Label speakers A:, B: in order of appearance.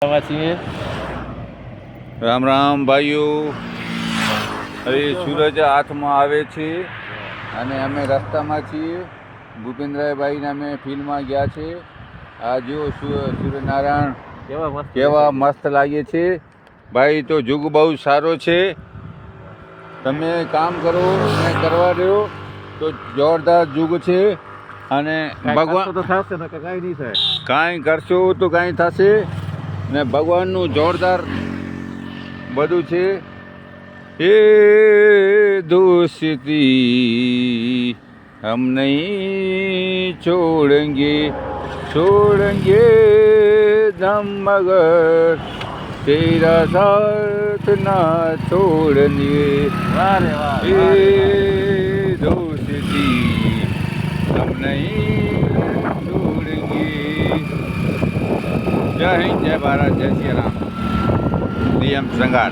A: છીએ
B: રામ રામ ભાઈઓ. હવે સૂરજ હાથમાં આવે છે અને અમે રસ્તામાં છીએ. ભૂપેન્દ્રભાઈને અમે ફિલ્ડમાં ગયા છે. આ જુઓ સૂર્યનારાયણ કેવા મસ્ત લાગે છે ભાઈ. તો જુગ બહુ સારો છે. તમે કામ કરો ને કરવા રહ્યો તો જોરદાર જુગ છે. અને ભગવાન
A: તો થશે ને કાંઈ નહીં થાય.
B: કાંઈ કરશો તો કાંઈ થશે ને. ભગવાનનું જોરદાર બધું છે. હે દોસ્તી હમ નહીં છોડેંગે દમ મગર તેરા સાથ ના છોડેંગે. હે દોસ્તી હમ નહીં છોડેંગે. જય હિન્દ, જય ભારત, જય શ્રી રામ. DM સંગાર.